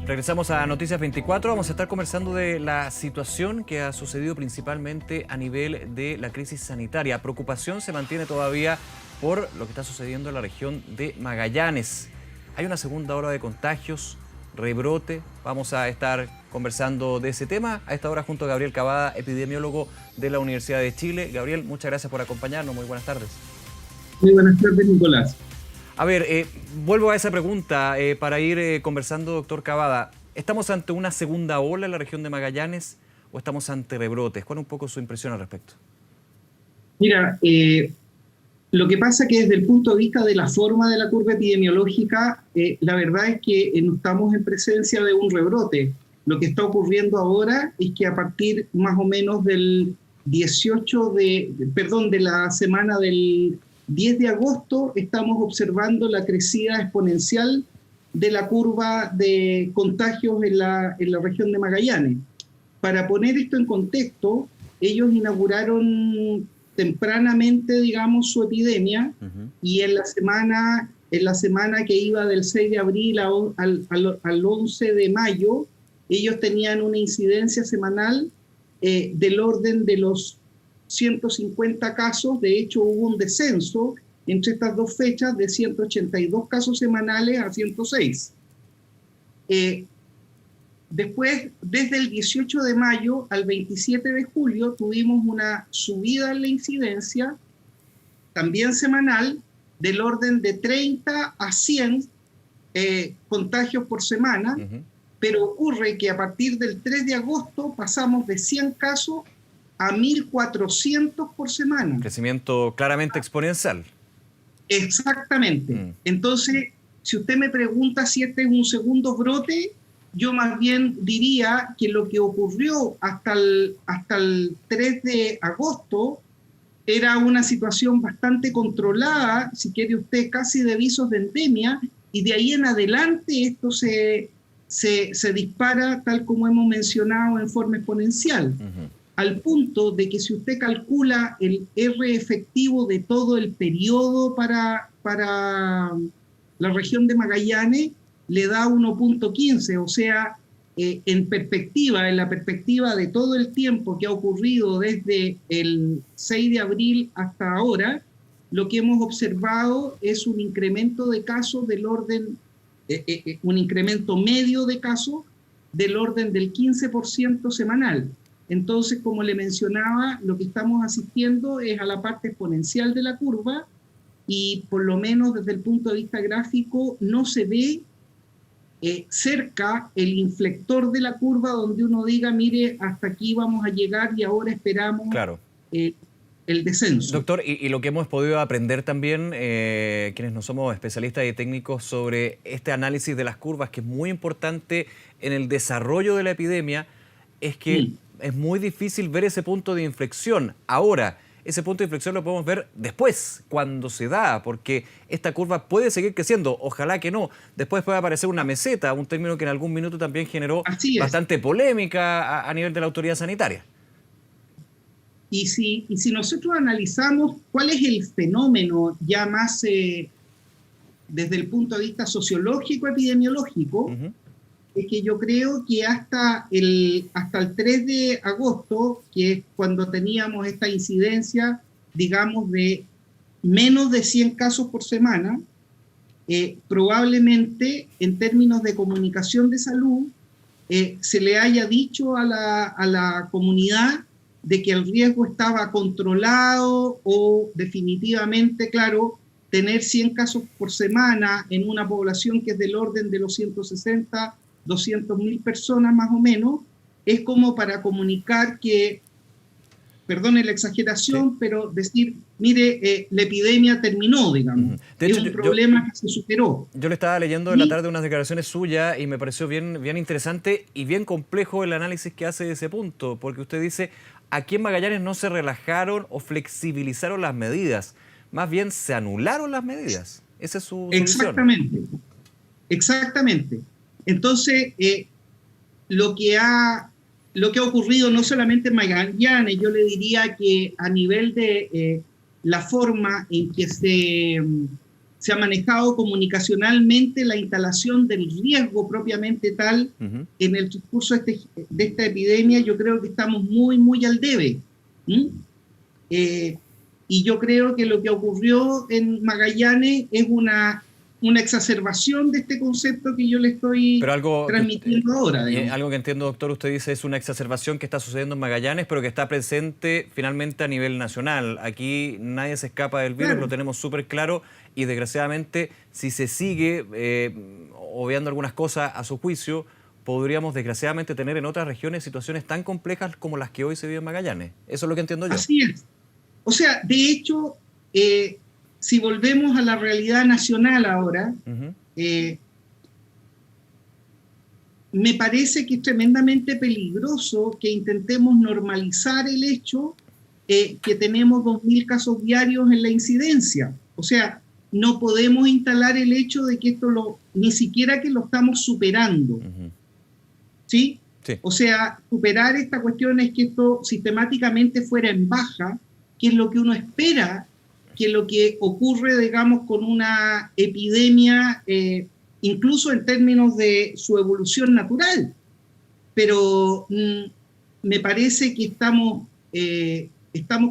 Regresamos a Noticias 24. Vamos a estar conversando de la situación que ha sucedido principalmente a nivel de la crisis sanitaria. Preocupación se mantiene todavía por lo que está sucediendo en la región de Magallanes. Hay una segunda ola de contagios, rebrote. Vamos a estar conversando de ese tema a esta hora junto a Gabriel Cavada, epidemiólogo de la Universidad de Chile. Gabriel, muchas gracias por acompañarnos. Muy buenas tardes. Muy buenas tardes, Nicolás. A ver, vuelvo a esa pregunta para ir conversando, doctor Cavada. ¿Estamos ante una segunda ola en la región de Magallanes o estamos ante rebrotes? ¿Cuál es un poco su impresión al respecto? Mira, lo que pasa es que desde el punto de vista de la forma de la curva epidemiológica, la verdad es que no estamos en presencia de un rebrote. Lo que está ocurriendo ahora es que a partir más o menos del 18 de la semana del 10 de agosto estamos observando la crecida exponencial de la curva de contagios en la región de Magallanes. Para poner esto en contexto, ellos inauguraron tempranamente, digamos, su epidemia, y en la semana que iba del 6 de abril al 11 de mayo, ellos tenían una incidencia semanal del orden de los 150 casos. De hecho, hubo un descenso entre estas dos fechas de 182 casos semanales a 106. Después, desde el 18 de mayo al 27 de julio, tuvimos una subida en la incidencia, también semanal, del orden de 30 a 100 contagios por semana, pero ocurre que a partir del 3 de agosto pasamos de 100 casos a 1.400 por semana. Un crecimiento claramente exponencial. Exactamente. Entonces, si usted me pregunta si este es un segundo brote, yo más bien diría que lo que ocurrió hasta el 3 de agosto era una situación bastante controlada, si quiere usted, casi de visos de endemia, y de ahí en adelante esto se dispara, tal como hemos mencionado, en forma exponencial. Al punto de que si usted calcula el R efectivo de todo el periodo para la región de Magallanes, le da 1.15, o sea, en la perspectiva de todo el tiempo que ha ocurrido desde el 6 de abril hasta ahora, lo que hemos observado es un incremento de casos del orden, un incremento medio de casos del orden del 15% semanal. Entonces, como le mencionaba, lo que estamos asistiendo es a la parte exponencial de la curva, y por lo menos desde el punto de vista gráfico no se ve cerca el inflector de la curva donde uno diga, mire, hasta aquí vamos a llegar y ahora esperamos el descenso. Doctor, y lo que hemos podido aprender también, quienes no somos especialistas y técnicos, sobre este análisis de las curvas, que es muy importante en el desarrollo de la epidemia, es que es muy difícil ver ese punto de inflexión. Ahora, ese punto de inflexión lo podemos ver después, cuando se da, porque esta curva puede seguir creciendo, ojalá que no. Después puede aparecer una meseta, un término que en algún minuto también generó bastante polémica a nivel de la autoridad sanitaria. Y si nosotros analizamos cuál es el fenómeno ya más desde el punto de vista sociológico, epidemiológico, es que yo creo que hasta el 3 de agosto, que es cuando teníamos esta incidencia, digamos, de menos de 100 casos por semana, probablemente en términos de comunicación de salud, se le haya dicho a la comunidad de que el riesgo estaba controlado, o definitivamente, claro, tener 100 casos por semana en una población que es del orden de los 160, 200.000 personas más o menos, es como para comunicar que, perdone la exageración, pero decir, mire, la epidemia terminó, digamos. De hecho, es un problema que se superó. Yo le estaba leyendo en la tarde unas declaraciones suyas y me pareció bien interesante y bien complejo el análisis que hace de ese punto, porque usted dice, aquí en Magallanes no se relajaron o flexibilizaron las medidas, más bien se anularon las medidas. Esa es su solución. Exactamente. Entonces, lo que ha ocurrido no solamente en Magallanes, yo le diría que a nivel de la forma en que se ha manejado comunicacionalmente la instalación del riesgo propiamente tal en el discurso de esta epidemia. Yo creo que estamos muy, muy al debe. Y yo creo que lo que ocurrió en Magallanes es una exacerbación de este concepto que yo le estoy transmitiendo ahora. Algo que entiendo, doctor, usted dice es una exacerbación que está sucediendo en Magallanes, pero que está presente finalmente a nivel nacional. Aquí nadie se escapa del virus, claro. Lo tenemos súper claro, y desgraciadamente, si se sigue obviando algunas cosas a su juicio, podríamos desgraciadamente tener en otras regiones situaciones tan complejas como las que hoy se viven en Magallanes. Eso es lo que entiendo yo. Así es. O sea, de hecho, si volvemos a la realidad nacional ahora, me parece que es tremendamente peligroso que intentemos normalizar el hecho que tenemos 2.000 casos diarios en la incidencia. O sea, no podemos instalar el hecho de que esto ni siquiera que lo estamos superando. ¿Sí? Sí. O sea, superar esta cuestión es que esto sistemáticamente fuera en baja, que es lo que uno espera, que lo que ocurre, digamos, con una epidemia, incluso en términos de su evolución natural. Pero me parece que estamos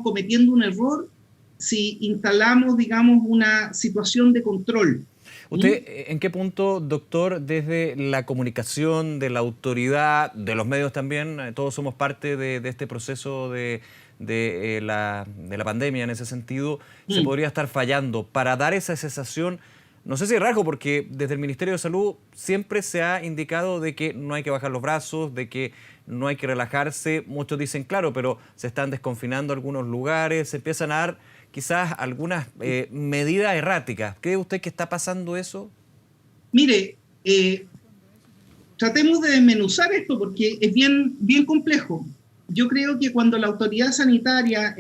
cometiendo un error si instalamos, digamos, una situación de control. ¿Usted en qué punto, doctor, desde la comunicación, de la autoridad, de los medios también, todos somos parte de este proceso de la pandemia en ese sentido, se podría estar fallando para dar esa sensación, no sé si rasgo, porque desde el Ministerio de Salud siempre se ha indicado de que no hay que bajar los brazos, de que no hay que relajarse? Muchos dicen, claro, pero se están desconfinando algunos lugares, se empiezan a dar quizás algunas medidas erráticas. ¿Cree usted que está pasando eso? Mire, tratemos de desmenuzar esto porque es bien, bien complejo. Yo creo que cuando la autoridad sanitaria,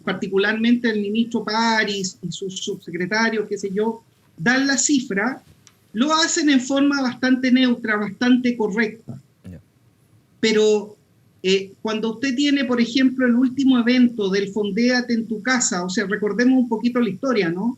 particularmente el ministro París y sus subsecretarios, qué sé yo, dan la cifra, lo hacen en forma bastante neutra, bastante correcta. Yeah. Pero cuando usted tiene, por ejemplo, el último evento del Fondéate en tu casa, o sea, recordemos un poquito la historia, ¿no?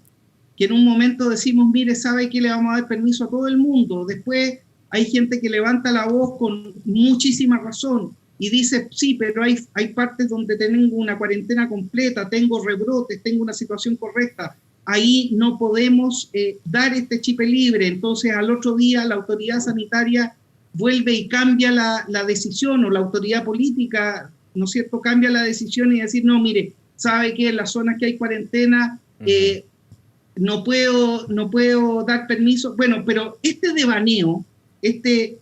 Que en un momento decimos, mire, ¿sabe qué? Le vamos a dar permiso a todo el mundo. Después hay gente que levanta la voz con muchísima razón y dice, sí, pero hay partes donde tengo una cuarentena completa, tengo rebrotes, tengo una situación correcta. Ahí no podemos dar este chip libre. Entonces, al otro día, la autoridad sanitaria vuelve y cambia la decisión, o la autoridad política, ¿no es cierto?, cambia la decisión y decir, no, mire, ¿sabe qué? En las zonas que hay cuarentena no puedo dar permiso. Bueno, pero este devaneo, este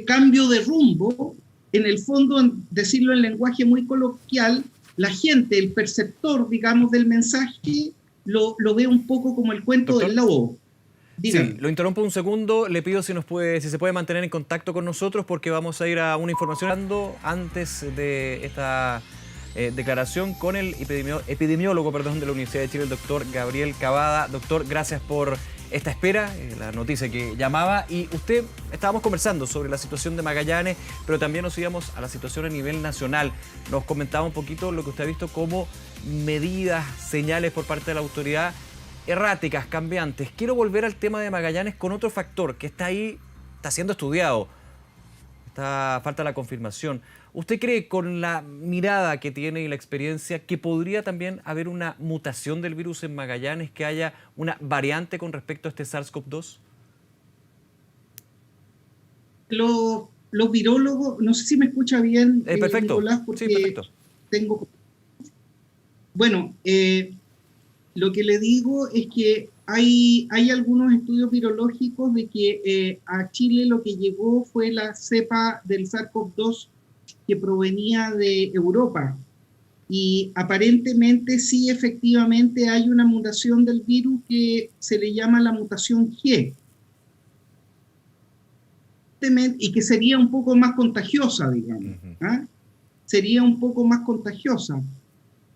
cambio de rumbo, en el fondo, decirlo en lenguaje muy coloquial, la gente, el perceptor, digamos, del mensaje, lo ve un poco como el cuento Doctor, del lobo. Dígame. Sí, lo interrumpo un segundo, le pido si se puede mantener en contacto con nosotros, porque vamos a ir a una información antes de esta declaración con el epidemiólogo de la Universidad de Chile, el doctor Gabriel Cavada. Doctor, gracias por esta espera, la noticia que llamaba, y estábamos conversando sobre la situación de Magallanes, pero también nos íbamos a la situación a nivel nacional. Nos comentaba un poquito lo que usted ha visto como medidas, señales por parte de la autoridad erráticas, cambiantes. Quiero volver al tema de Magallanes con otro factor que está ahí, está siendo estudiado, falta la confirmación. ¿Usted cree, con la mirada que tiene y la experiencia, que podría también haber una mutación del virus en Magallanes, que haya una variante con respecto a este SARS-CoV-2? Los virólogos, no sé si me escucha bien, perfecto. Nicolás, porque sí, perfecto. tengo... Bueno, lo que le digo es que hay algunos estudios virológicos de que a Chile lo que llegó fue la cepa del SARS-CoV-2 que provenía de Europa. Y aparentemente sí, efectivamente, hay una mutación del virus que se le llama la mutación G. Y que sería un poco más contagiosa, digamos. Sería un poco más contagiosa.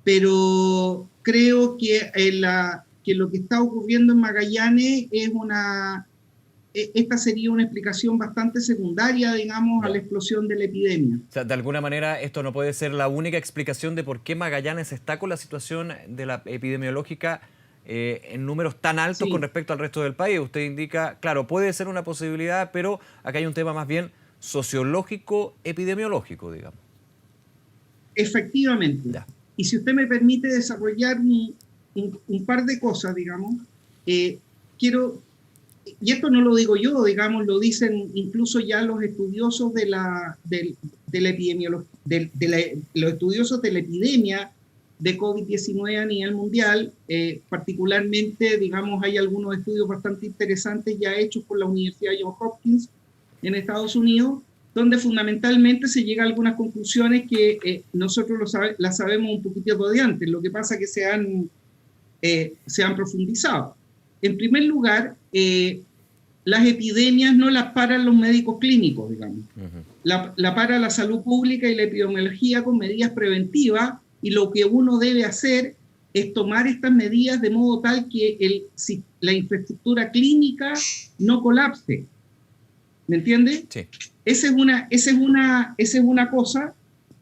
Pero creo que lo que está ocurriendo en Magallanes es esta sería una explicación bastante secundaria, digamos, a la explosión de la epidemia. O sea, de alguna manera esto no puede ser la única explicación de por qué Magallanes está con la situación de la epidemiológica en números tan altos con respecto al resto del país. Usted indica, claro, puede ser una posibilidad, pero acá hay un tema más bien sociológico, epidemiológico, digamos. Efectivamente. Ya. Y si usted me permite desarrollar un par de cosas, digamos, quiero, y esto no lo digo yo, digamos, lo dicen incluso ya los estudiosos de la epidemiología, los estudiosos de la epidemia de COVID-19 a nivel mundial, particularmente, digamos, hay algunos estudios bastante interesantes ya hechos por la Universidad Johns Hopkins en Estados Unidos, donde fundamentalmente se llega a algunas conclusiones que nosotros las sabemos un poquito de antes, lo que pasa es que se han profundizado. En primer lugar, las epidemias no las paran los médicos clínicos, digamos. La para la salud pública y la epidemiología con medidas preventivas, y lo que uno debe hacer es tomar estas medidas de modo tal que la infraestructura clínica no colapse. ¿Me entiende? Sí. Esa es una cosa,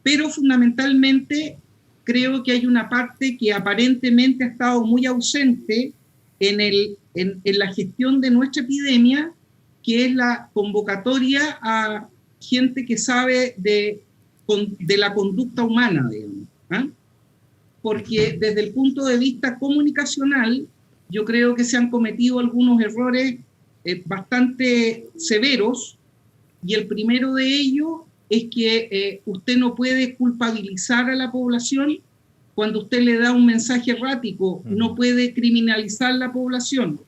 pero fundamentalmente creo que hay una parte que aparentemente ha estado muy ausente en la gestión de nuestra epidemia, que es la convocatoria a gente que sabe de la conducta humana, digamos. Porque desde el punto de vista comunicacional, yo creo que se han cometido algunos errores bastante severos, y el primero de ellos es que usted no puede culpabilizar a la población cuando usted le da un mensaje errático, no puede criminalizar la población,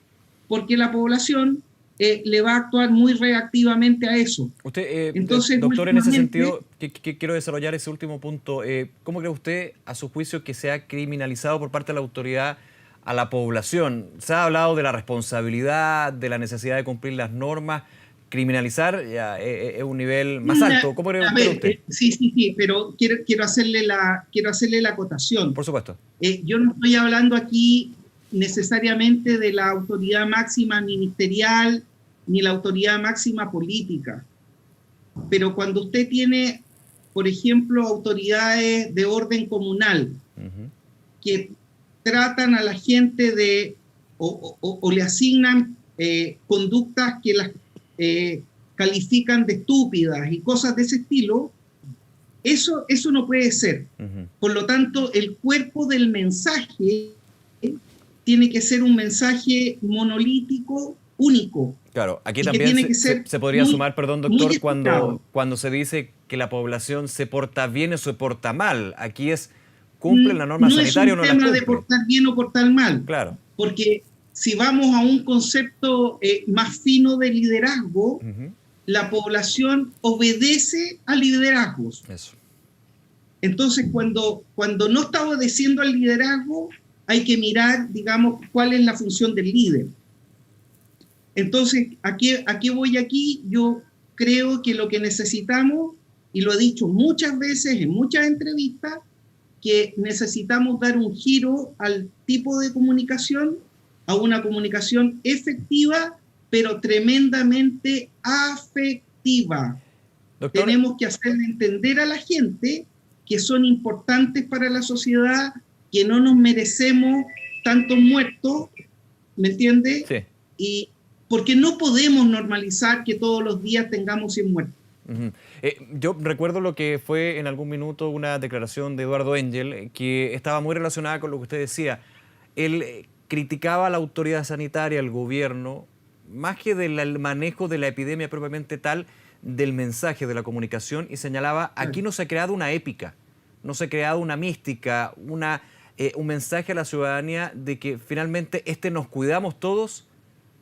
porque la población le va a actuar muy reactivamente a eso. Usted, entonces, doctor, en ese sentido, que quiero desarrollar ese último punto. ¿Cómo cree usted, a su juicio, que se ha criminalizado por parte de la autoridad a la población? Se ha hablado de la responsabilidad, de la necesidad de cumplir las normas. Criminalizar ya es un nivel más alto. ¿Cómo cree usted? Sí, pero quiero hacerle la acotación. Por supuesto. Yo no estoy hablando aquí necesariamente de la autoridad máxima ministerial ni la autoridad máxima política. Pero cuando usted tiene, por ejemplo, autoridades de orden comunal que tratan a la gente o le asignan conductas que las califican de estúpidas y cosas de ese estilo, eso no puede ser. Por lo tanto, el cuerpo del mensaje tiene que ser un mensaje monolítico, único. Claro, aquí también se podría sumar, perdón, doctor, cuando se dice que la población se porta bien o se porta mal. Aquí ¿cumplen la norma sanitaria o no la cumplen? No es un tema de portar bien o portar mal. Claro. Porque si vamos a un concepto más fino de liderazgo, la población obedece a liderazgos. Eso. Entonces, cuando no está obedeciendo al liderazgo, hay que mirar, digamos, cuál es la función del líder. Entonces, ¿a qué voy aquí? Yo creo que lo que necesitamos, y lo he dicho muchas veces en muchas entrevistas, que necesitamos dar un giro al tipo de comunicación, a una comunicación efectiva, pero tremendamente afectiva. Doctor, tenemos que hacerle entender a la gente que son importantes para la sociedad, que no nos merecemos tantos muertos, ¿me entiende? Sí. Y porque no podemos normalizar que todos los días tengamos 100 muertos. Yo recuerdo lo que fue en algún minuto una declaración de Eduardo Engel, que estaba muy relacionada con lo que usted decía. Él criticaba a la autoridad sanitaria, al gobierno, más que del manejo de la epidemia propiamente tal, del mensaje, de la comunicación, y señalaba, aquí no se ha creado una épica, no se ha creado una mística, un mensaje a la ciudadanía de que finalmente nos cuidamos todos,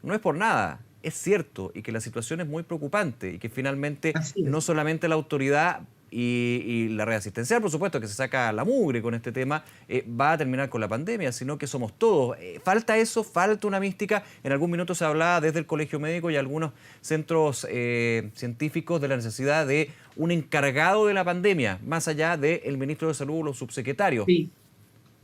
no es por nada, es cierto, y que la situación es muy preocupante, y que finalmente no solamente la autoridad y la red asistencial, por supuesto, que se saca la mugre con este tema, va a terminar con la pandemia, sino que somos todos. Falta eso, falta una mística. En algún minuto se hablaba desde el Colegio Médico y algunos centros científicos de la necesidad de un encargado de la pandemia, más allá del ministro de Salud o los subsecretarios. Sí,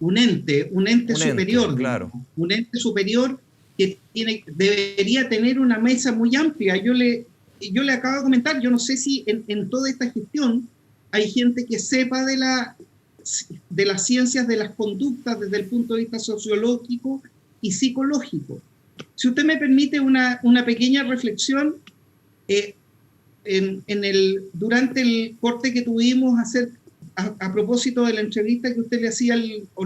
un ente superior. Claro. Un ente superior que debería tener una mesa muy amplia. Yo le acabo de comentar, yo no sé si en toda esta gestión hay gente que sepa de las ciencias de las conductas desde el punto de vista sociológico y psicológico. Si usted me permite una pequeña reflexión, durante el corte que tuvimos a propósito de la entrevista que usted le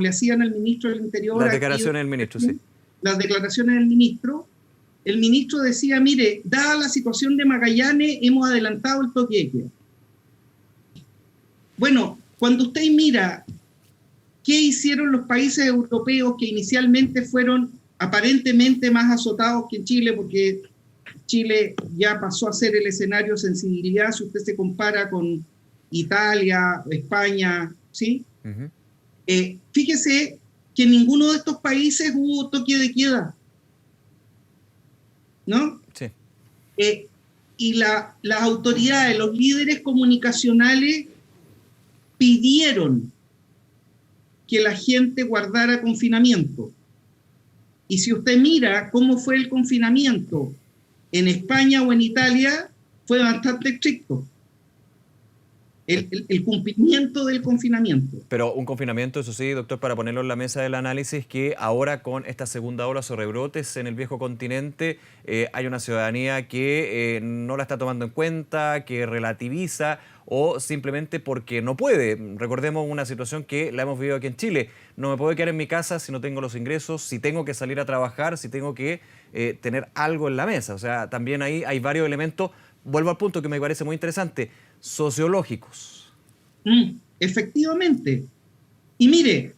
hacían al ministro del Interior. Las declaraciones del ministro, sí. Las declaraciones del ministro. El ministro decía, mire, dada la situación de Magallanes, hemos adelantado el toque de queda. Bueno, cuando usted mira qué hicieron los países europeos que inicialmente fueron aparentemente más azotados que en Chile, porque Chile ya pasó a ser el escenario de sensibilidad, si usted se compara con Italia, España, ¿sí? Uh-huh. Fíjese que en ninguno de estos países hubo toque de queda, ¿no? Sí. Y las autoridades, los líderes comunicacionales pidieron que la gente guardara confinamiento. Y si usted mira cómo fue el confinamiento en España o en Italia, fue bastante estricto. El cumplimiento del confinamiento. Pero un confinamiento, eso sí, doctor, para ponerlo en la mesa del análisis, que ahora con esta segunda ola sobre rebrotes en el viejo continente, hay una ciudadanía que no la está tomando en cuenta, que relativiza o simplemente porque no puede. Recordemos una situación que la hemos vivido aquí en Chile. No me puedo quedar en mi casa si no tengo los ingresos, si tengo que salir a trabajar, si tengo que tener algo en la mesa. O sea, también ahí hay varios elementos. Vuelvo al punto que me parece muy interesante, sociológicos. Efectivamente. Y mire,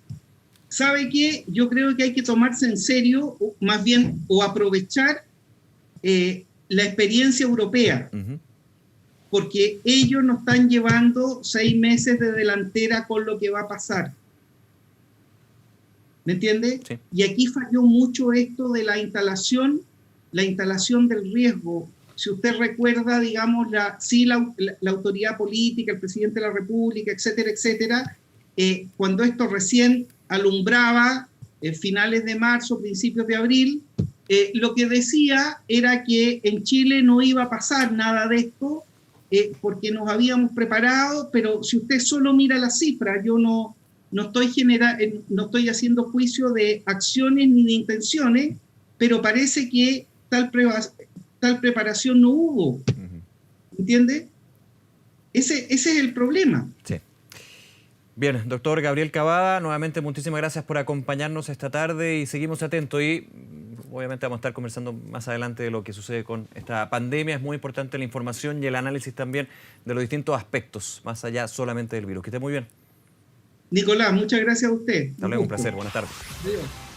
¿sabe qué? Yo creo que hay que tomarse en serio, más bien, o aprovechar la experiencia europea. Uh-huh. Porque ellos nos están llevando 6 meses de delantera con lo que va a pasar. ¿Me entiende? Sí. Y aquí falló mucho esto de la instalación del riesgo. Si usted recuerda, digamos, la autoridad política, el presidente de la República, etcétera, etcétera, cuando esto recién alumbraba, finales de marzo, principios de abril, lo que decía era que en Chile no iba a pasar nada de esto, porque nos habíamos preparado, pero si usted solo mira las cifras, yo no estoy haciendo juicio de acciones ni de intenciones, pero parece que tal preparación no hubo. ¿Entiende? Ese es el problema. Sí. Bien, doctor Gabriel Cavada, nuevamente muchísimas gracias por acompañarnos esta tarde y seguimos atentos y obviamente vamos a estar conversando más adelante de lo que sucede con esta pandemia. Es muy importante la información y el análisis también de los distintos aspectos, más allá solamente del virus. Que esté muy bien. Nicolás, muchas gracias a usted. Hasta luego, un placer. Buenas tardes. Adiós.